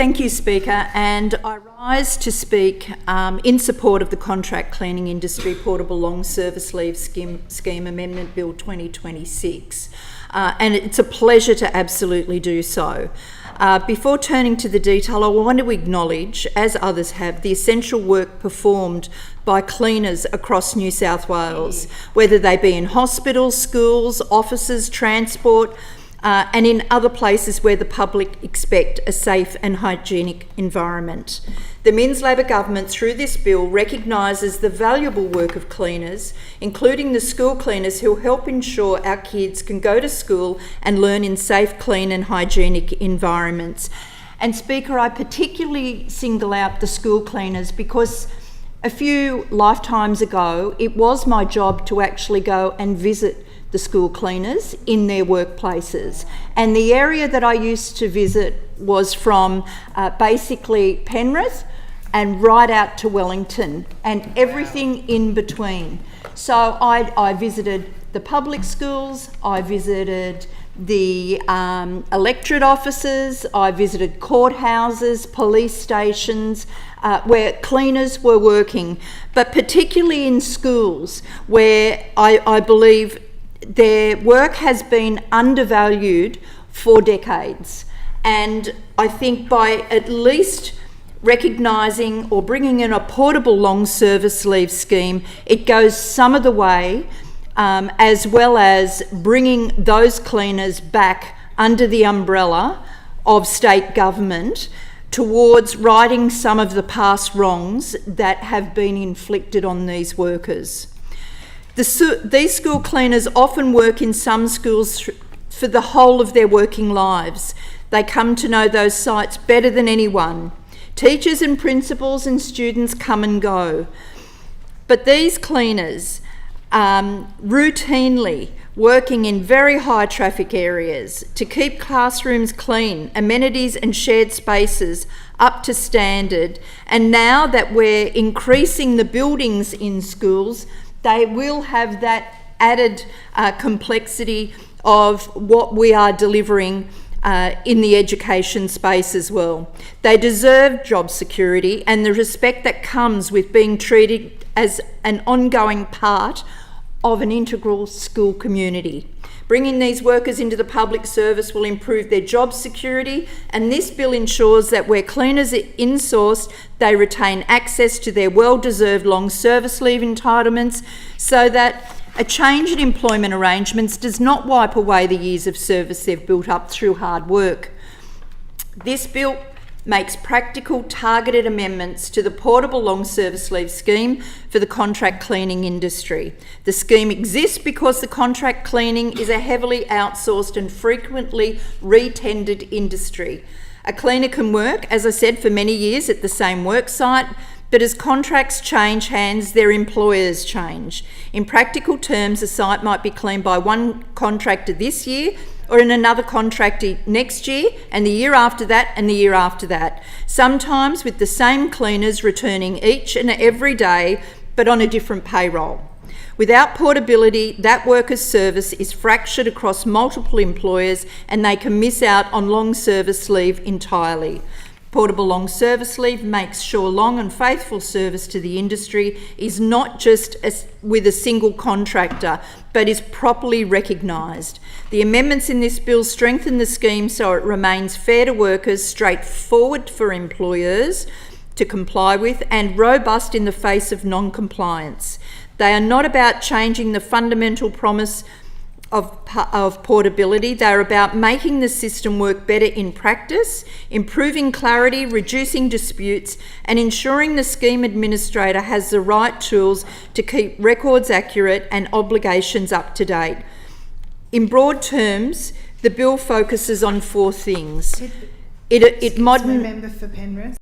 Thank you, Speaker, and I rise to speak in support of the Contract Cleaning Industry Portable Long Service Leave Scheme Amendment Bill 2026, and it's a pleasure to absolutely do so. Before turning to the detail, I want to acknowledge, as others have, the essential work performed by cleaners across New South Wales, whether they be in hospitals, schools, offices, transport, and in other places where the public expect a safe and hygienic environment. The Minns Labor government, through this bill, recognises the valuable work of cleaners, including the school cleaners who help ensure our kids can go to school and learn in safe, clean and hygienic environments. And Speaker, I particularly single out the school cleaners because a few lifetimes ago, it was my job to actually go and visit the school cleaners in their workplaces. And the area that I used to visit was from basically Penrith and right out to Wellington and everything in between. So I visited the public schools, I visited the electorate offices, I visited courthouses, police stations, where cleaners were working, but particularly in schools where I believe their work has been undervalued for decades. And I think by at least recognising or bringing in a portable long service leave scheme, it goes some of the way, as well as bringing those cleaners back under the umbrella of state government towards righting some of the past wrongs that have been inflicted on these workers. These school cleaners often work in some schools for the whole of their working lives. They come to know those sites better than anyone. Teachers and principals and students come and go. But these cleaners routinely working in very high traffic areas to keep classrooms clean, amenities and shared spaces up to standard. And now that we're increasing the buildings in schools, they will have that added complexity of what we are delivering in the education space as well. They deserve job security and the respect that comes with being treated as an ongoing part of an integral school community. Bringing these workers into the public service will improve their job security, and this bill ensures that where cleaners are insourced, they retain access to their well-deserved long service leave entitlements so that a change in employment arrangements does not wipe away the years of service they've built up through hard work. This bill makes practical, targeted amendments to the portable long service leave scheme for the contract cleaning industry. The scheme exists because the contract cleaning is a heavily outsourced and frequently re-tendered industry. A cleaner can work, as I said, for many years at the same work site, but as contracts change hands, their employers change. In practical terms, a site might be cleaned by one contractor this year, or in another contractor next year, and the year after that, and the year after that. Sometimes with the same cleaners returning each and every day, but on a different payroll. Without portability, that worker's service is fractured across multiple employers and they can miss out on long service leave entirely. Portable long service leave makes sure long and faithful service to the industry is not just with a single contractor, but is properly recognised. The amendments in this bill strengthen the scheme so it remains fair to workers, straightforward for employers to comply with, and robust in the face of non-compliance. They are not about changing the fundamental promise of portability. They're about making the system work better in practice, improving clarity, reducing disputes, and ensuring the scheme administrator has the right tools to keep records accurate and obligations up to date. In broad terms, the bill focuses on four things. Member for Penrith.